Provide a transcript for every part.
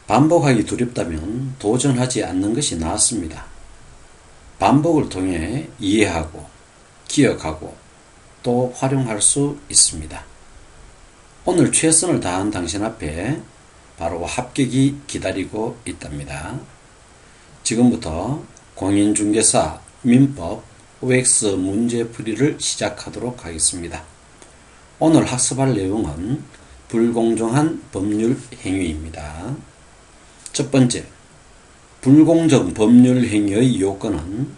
반복하기 두렵다면 도전하지 않는 것이 낫습니다. 반복을 통해 이해하고 기억하고 또 활용할 수 있습니다. 오늘 최선을 다한 당신 앞에 바로 합격이 기다리고 있답니다. 지금부터 공인중개사 민법 OX 문제풀이를 시작하도록 하겠습니다. 오늘 학습할 내용은 불공정한 법률 행위입니다. 첫 번째, 불공정 법률 행위의 요건은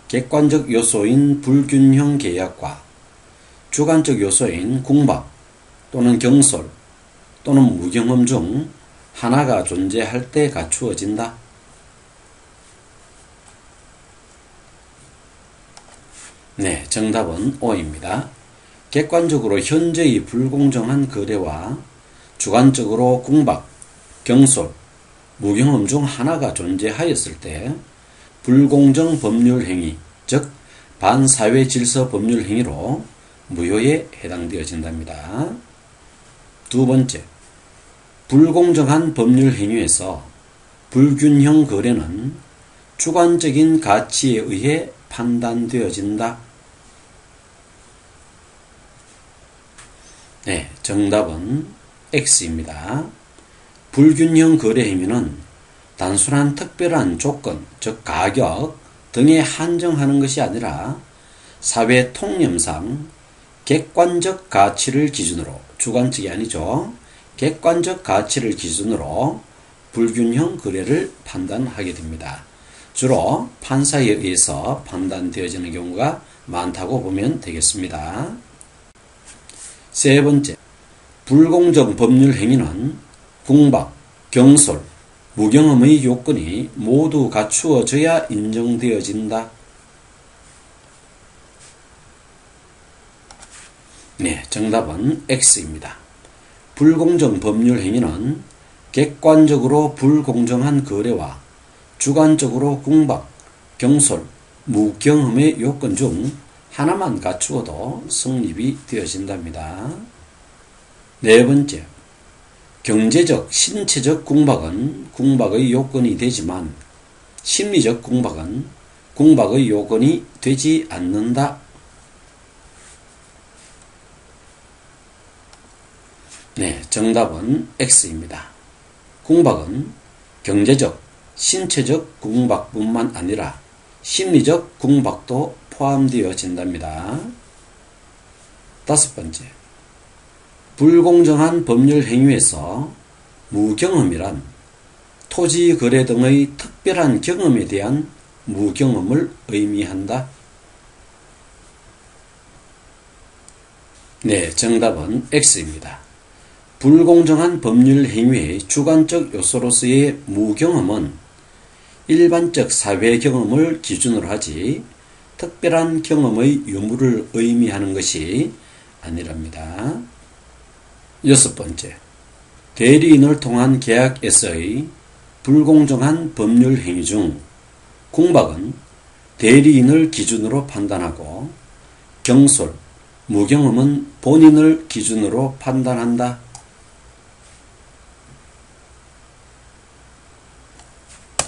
객관적 요소인 불균형 계약과 주관적 요소인 궁박 또는 경솔 또는 무경험 중 하나가 존재할 때 갖추어진다. 네, 정답은 O입니다. 객관적으로 현재의 불공정한 거래와 주관적으로 궁박, 경솔, 무경험 중 하나가 존재하였을 때 불공정 법률 행위, 즉 반사회 질서 법률 행위로 무효에 해당되어진답니다. 두 번째, 불공정한 법률 행위에서 불균형 거래는 주관적인 가치에 의해 판단되어진다. 네, 정답은 X입니다. 불균형 거래 행위는 단순한 특별한 조건, 즉 가격 등에 한정하는 것이 아니라 사회 통념상 객관적 가치를 기준으로, 주관적이 아니죠. 객관적 가치를 기준으로 불균형 거래를 판단하게 됩니다. 주로 판사에 의해서 판단되어지는 경우가 많다고 보면 되겠습니다. 세 번째, 불공정 법률 행위는 궁박, 경솔, 무경험의 요건이 모두 갖추어져야 인정되어진다. 네, 정답은 X입니다. 불공정 법률 행위는 객관적으로 불공정한 거래와 주관적으로 궁박, 경솔, 무경험의 요건 중 하나만 갖추어도 성립이 되어진답니다. 네 번째, 경제적, 신체적 궁박은 궁박의 요건이 되지만 심리적 궁박은 궁박의 요건이 되지 않는다. 네, 정답은 X입니다. 궁박은 경제적, 신체적 궁박뿐만 아니라 심리적 궁박도 포함되어진답니다. 다섯 번째, 불공정한 법률 행위에서 무경험이란 토지 거래 등의 특별한 경험에 대한 무경험을 의미한다. 네, 정답은 X입니다. 불공정한 법률 행위의 주관적 요소로서의 무경험은 일반적 사회 경험을 기준으로 하지 특별한 경험의 유무를 의미하는 것이 아니랍니다. 여섯 번째, 대리인을 통한 계약에서의 불공정한 법률 행위 중 궁박은 대리인을 기준으로 판단하고 경솔, 무경험은 본인을 기준으로 판단한다.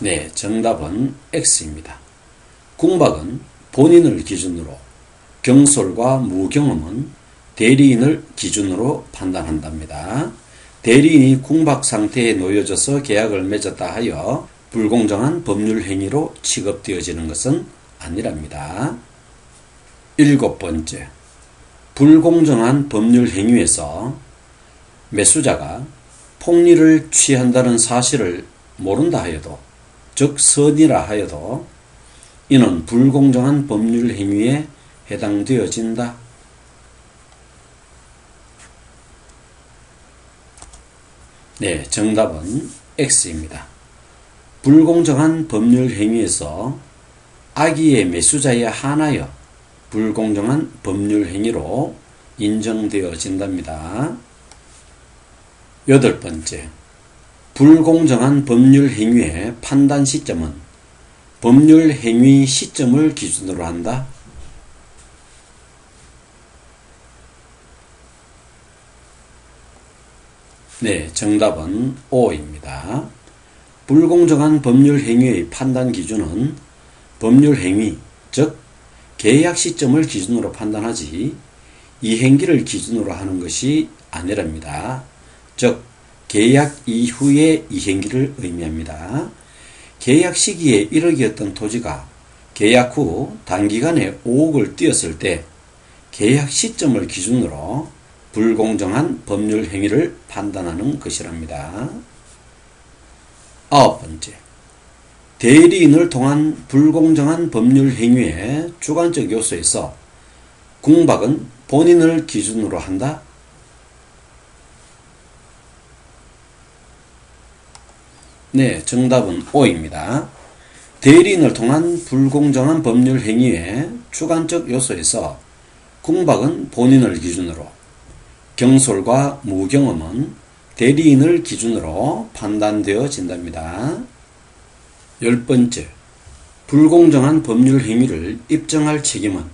네, 정답은 X입니다. 궁박은 본인을 기준으로, 경솔과 무경험은 대리인을 기준으로 판단한답니다. 대리인이 궁박 상태에 놓여져서 계약을 맺었다 하여 불공정한 법률 행위로 취급되어지는 것은 아니랍니다. 일곱 번째, 불공정한 법률 행위에서 매수자가 폭리를 취한다는 사실을 모른다 하여도, 즉 선이라 하여도 이는 불공정한 법률 행위에 해당되어진다. 네, 정답은 X입니다. 불공정한 법률 행위에서 악의의 매수자에 한하여 불공정한 법률 행위로 인정되어진답니다. 여덟 번째, 불공정한 법률 행위의 판단 시점은 법률 행위 시점을 기준으로 한다. 네, 정답은 O입니다. 불공정한 법률행위의 판단 기준은 법률행위, 즉 계약 시점을 기준으로 판단하지 이행기를 기준으로 하는 것이 아니랍니다. 즉 계약 이후의 이행기를 의미합니다. 계약 시기에 1억이었던 토지가 계약 후 단기간에 5억을 뛰었을 때 계약 시점을 기준으로 불공정한 법률 행위를 판단하는 것이랍니다. 9번째, 대리인을 통한 불공정한 법률 행위의 주관적 요소에서 궁박은 본인을 기준으로 한다. 네, 정답은 O입니다. 대리인을 통한 불공정한 법률 행위의 주관적 요소에서 궁박은 본인을 기준으로, 경솔과 무경험은 대리인을 기준으로 판단되어진답니다. 10번째, 불공정한 법률 행위를 입증할 책임은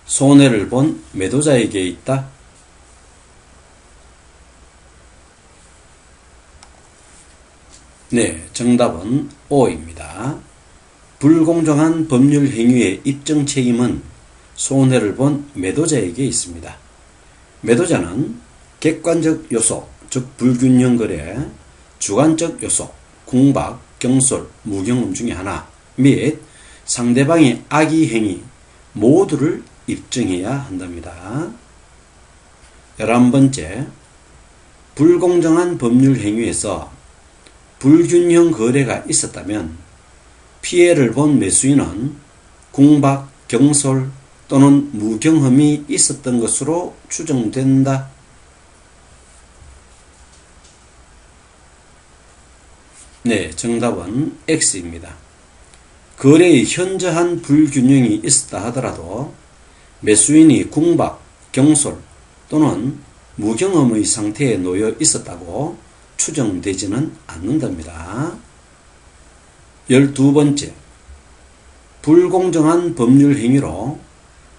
손해를 본 매도자에게 있다. 네, 정답은 O입니다. 불공정한 법률 행위의 입증 책임은 손해를 본 매도자에게 있습니다. 매도자는 객관적 요소, 즉 불균형 거래, 주관적 요소, 궁박, 경솔, 무경험 중에 하나 및 상대방의 악의 행위 모두를 입증해야 한답니다. 11번째, 불공정한 법률 행위에서 불균형 거래가 있었다면 피해를 본 매수인은 궁박, 경솔 또는 무경험이 있었던 것으로 추정된다. 네, 정답은 X입니다. 거래의 현저한 불균형이 있었다 하더라도 매수인이 궁박, 경솔 또는 무경험의 상태에 놓여 있었다고 추정되지는 않는답니다. 12번째, 불공정한 법률 행위로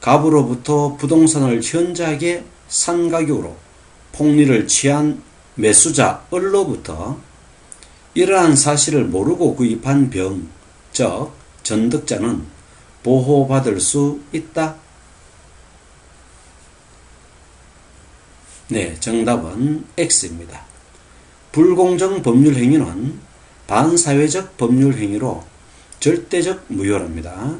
갑으로부터 부동산을 현저하게 산 가격으로 폭리를 취한 매수자 을로부터 이러한 사실을 모르고 구입한 병, 즉 전득자는 보호받을 수 있다. 네, 정답은 X입니다. 불공정 법률 행위는 반사회적 법률 행위로 절대적 무효랍니다.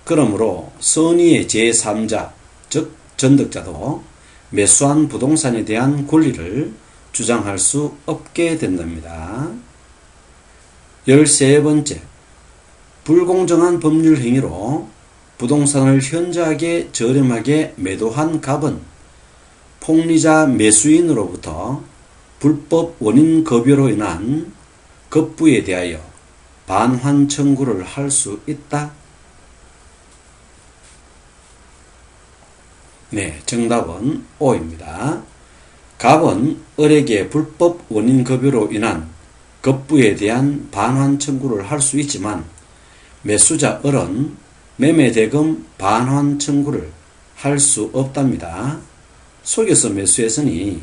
그러므로 선의의 제3자, 즉 전득자도 매수한 부동산에 대한 권리를 주장할 수 없게 된답니다. 13번째, 불공정한 법률 행위로 부동산을 현저하게 저렴하게 매도한 갑은 폭리자 매수인으로부터 불법 원인 급여로 인한 급부에 대하여 반환 청구를 할 수 있다. 네, 정답은 O입니다. 갑은 을에게 불법 원인 급여로 인한 급부에 대한 반환 청구를 할 수 있지만 매수자 을은 매매대금 반환 청구를 할 수 없답니다. 속여서 매수했으니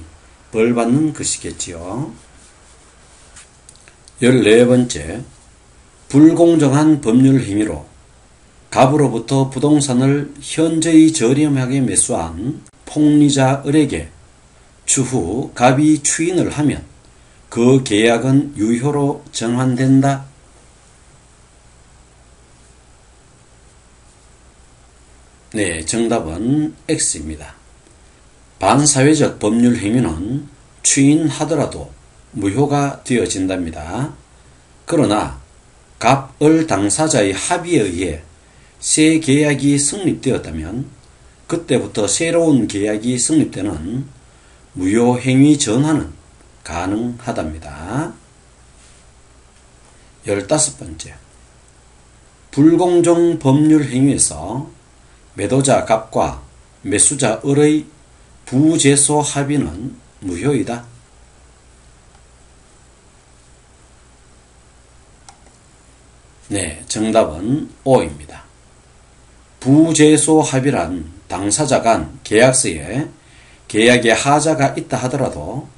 벌 받는 것이겠지요. 14번째, 불공정한 법률 행위로 갑으로부터 부동산을 현저히 저렴하게 매수한 폭리자 을에게 추후 갑이 추인을 하면 그 계약은 유효로 정환된다. 네, 정답은 X입니다. 반사회적 법률 행위는 추인하더라도 무효가 되어진답니다. 그러나 갑, 을 당사자의 합의에 의해 새 계약이 성립되었다면 그때부터 새로운 계약이 성립되는 무효행위 전환은 가능하답니다. 15번째, 불공정 법률 행위에서 매도자 갑과 매수자 을의 부재소 합의는 무효이다. 네, 정답은 O입니다. 부재소 합의란 당사자 간 계약서에 계약에 하자가 있다 하더라도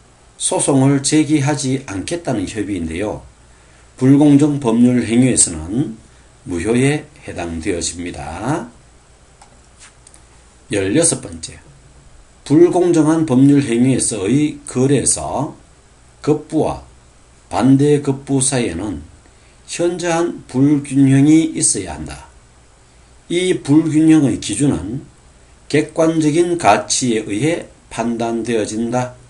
소송을 제기하지 않겠다는 협의인데요. 불공정 법률 행위에서는 무효에 해당되어집니다. 16번째, 불공정한 법률 행위에서의 거래에서 급부와 반대 급부 사이에는 현저한 불균형이 있어야 한다. 이 불균형의 기준은 객관적인 가치에 의해 판단되어진다.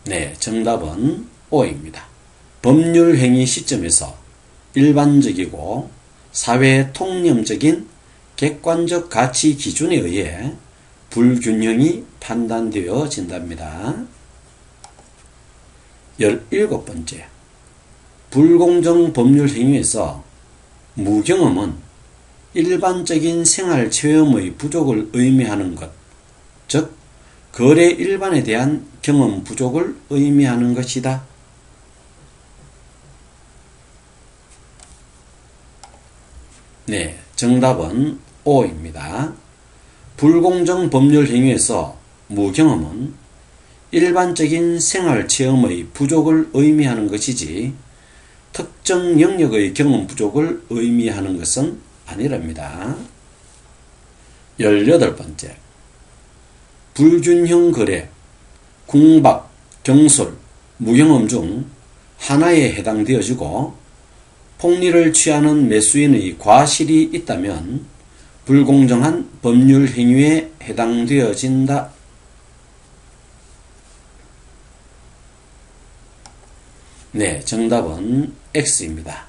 네, 정답은 O입니다. 법률 행위 시점에서 일반적이고 사회 통념적인 객관적 가치 기준에 의해 불균형이 판단되어진답니다. 17번째, 불공정 법률 행위에서 무경험은 일반적인 생활 체험의 부족을 의미하는 것, 즉 거래 일반에 대한 경험 부족을 의미하는 것이다. 네, 정답은 O입니다. 불공정 법률 행위에서 무경험은 일반적인 생활 체험의 부족을 의미하는 것이지 특정 영역의 경험 부족을 의미하는 것은 아니랍니다. 18번째, 불균형 거래, 궁박, 경솔, 무경험 중 하나에 해당되어지고 폭리를 취하는 매수인의 과실이 있다면 불공정한 법률 행위에 해당되어진다. 네, 정답은 X입니다.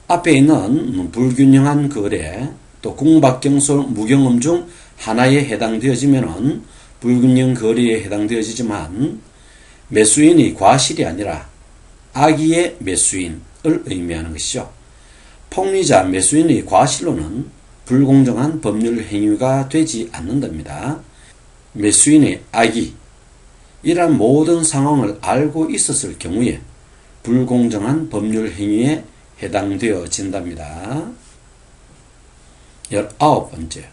앞에 있는 불균형한 거래, 또 궁박, 경솔, 무경험 중 하나에 해당되어지면 불균형 거래에 해당되어지지만 매수인의 과실이 아니라 악의의 매수인을 의미하는 것이죠. 폭리자 매수인의 과실로는 불공정한 법률 행위가 되지 않는답니다. 매수인의 악의, 이러한 모든 상황을 알고 있었을 경우에 불공정한 법률 행위에 해당되어진답니다. 19번째,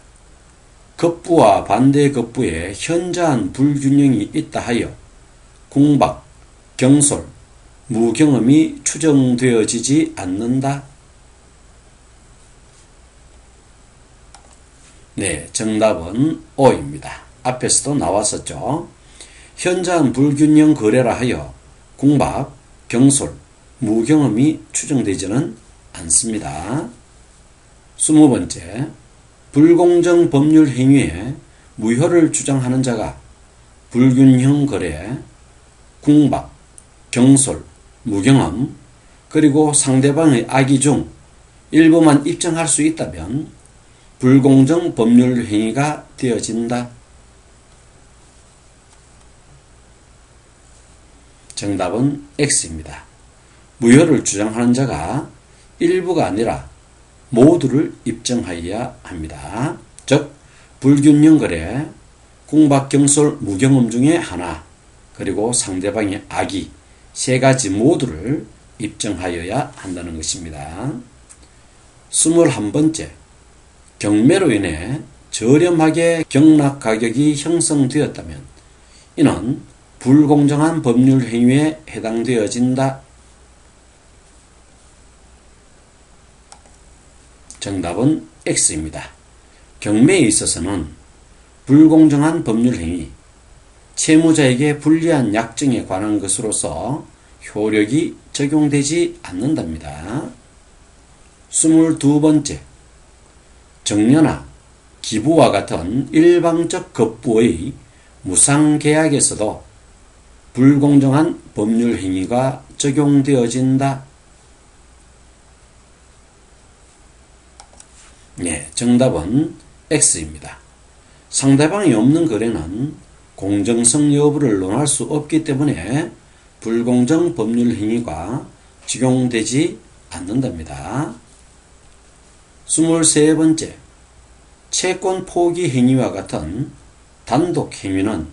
급부와 반대 급부에 현저한 불균형이 있다 하여 궁박, 경솔, 무경험이 추정되어지지 않는다. 네, 정답은 O입니다. 앞에서도 나왔었죠. 현저한 불균형 거래라 하여 궁박, 경솔, 무경험이 추정되지는 않습니다. 20번째, 불공정 법률 행위에 무효를 주장하는 자가 불균형 거래, 궁박, 경솔, 무경험, 그리고 상대방의 악의 중 일부만 입증할 수 있다면 불공정 법률 행위가 되어진다. 정답은 X입니다. 무효를 주장하는 자가 일부가 아니라 모두를 입증하여야 합니다. 즉 불균형 거래, 궁박, 경솔, 무경험 중에 하나, 그리고 상대방의 악의, 세 가지 모두를 입증하여야 한다는 것입니다. 21번째, 경매로 인해 저렴하게 경락 가격이 형성되었다면 이는 불공정한 법률 행위에 해당되어진다. 정답은 X입니다. 경매에 있어서는 불공정한 법률 행위, 채무자에게 불리한 약정에 관한 것으로서 효력이 적용되지 않는답니다. 22번째, 정려나 기부와 같은 일방적 급부의 무상계약에서도 불공정한 법률 행위가 적용되어진다. 네, 정답은 X입니다. 상대방이 없는 거래는 공정성 여부를 논할 수 없기 때문에 불공정 법률 행위가 적용되지 않는답니다. 23번째, 채권 포기 행위와 같은 단독 행위는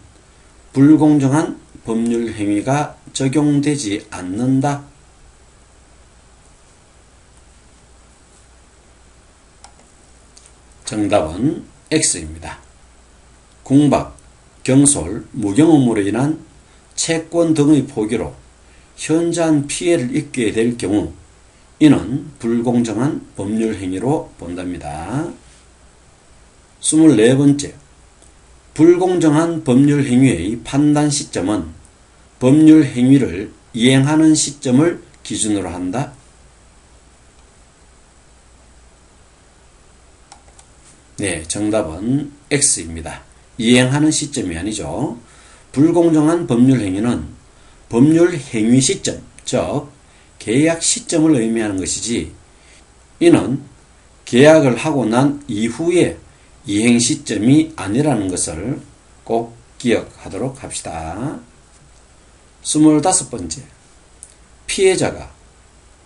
불공정한 법률 행위가 적용되지 않는다. 정답은 X입니다. 궁박, 경솔, 무경험으로 인한 채권 등의 포기로 현저한 피해를 입게 될 경우 이는 불공정한 법률 행위로 본답니다. 24번째, 불공정한 법률 행위의 판단 시점은 법률 행위를 이행하는 시점을 기준으로 한다. 네, 정답은 X입니다. 이행하는 시점이 아니죠. 불공정한 법률 행위는 법률 행위 시점, 즉 계약 시점을 의미하는 것이지 이는 계약을 하고 난 이후의 이행 시점이 아니라는 것을 꼭 기억하도록 합시다. 25번째, 피해자가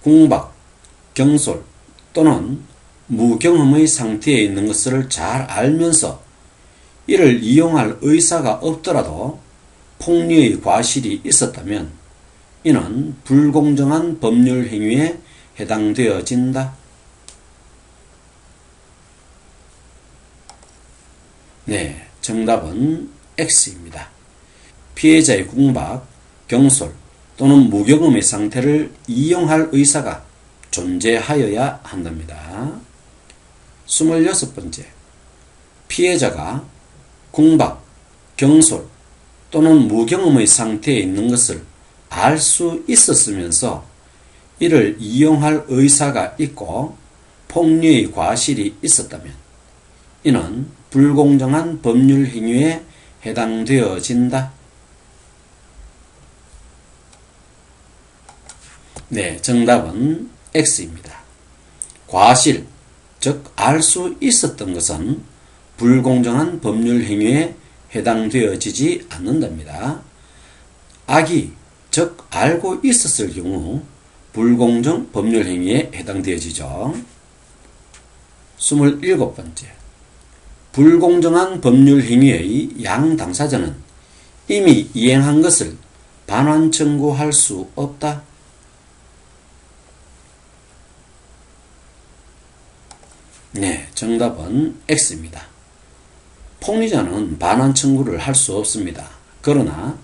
궁박, 경솔 또는 무경험의 상태에 있는 것을 잘 알면서 이를 이용할 의사가 없더라도 폭리의 과실이 있었다면 이는 불공정한 법률 행위에 해당되어진다. 네, 정답은 X입니다. 피해자의 궁박, 경솔 또는 무경험의 상태를 이용할 의사가 존재하여야 한답니다. 26번째, 피해자가 궁박, 경솔 또는 무경험의 상태에 있는 것을 알 수 있었으면서 이를 이용할 의사가 있고 폭리의 과실이 있었다면 이는 불공정한 법률 행위에 해당되어진다. 네, 정답은 X입니다. 과실, 즉 알 수 있었던 것은 불공정한 법률 행위에 해당되어지지 않는답니다. 악의, 즉 알고 있었을 경우 불공정 법률 행위에 해당되어지죠. 27번째, 불공정한 법률 행위의 양 당사자는 이미 이행한 것을 반환 청구할 수 없다. 네, 정답은 X입니다. 폭리자는 반환 청구를 할 수 없습니다. 그러나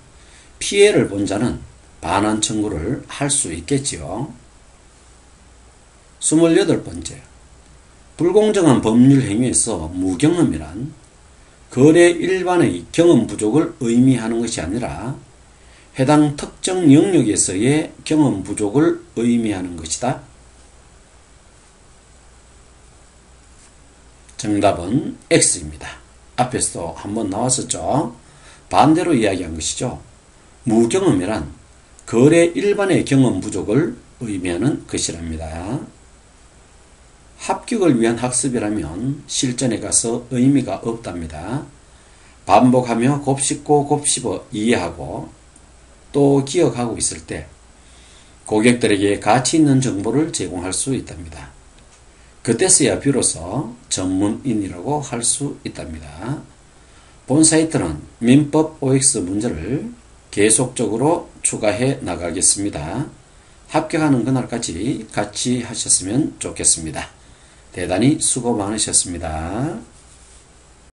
피해를 본 자는 반환 청구를 할 수 있겠지요. 28번째, 불공정한 법률 행위에서 무경험이란 거래 일반의 경험 부족을 의미하는 것이 아니라 해당 특정 영역에서의 경험 부족을 의미하는 것이다. 정답은 X입니다. 앞에서도 한번 나왔었죠. 반대로 이야기한 것이죠. 무경험이란 거래 일반의 경험 부족을 의미하는 것이랍니다. 합격을 위한 학습이라면 실전에 가서 의미가 없답니다. 반복하며 곱씹고 곱씹어 이해하고 또 기억하고 있을 때 고객들에게 가치 있는 정보를 제공할 수 있답니다. 그때서야 비로소 전문인이라고 할 수 있답니다. 본 사이트는 민법 OX 문제를 계속적으로 추가해 나가겠습니다. 합격하는 그날까지 같이 하셨으면 좋겠습니다. 대단히 수고 많으셨습니다.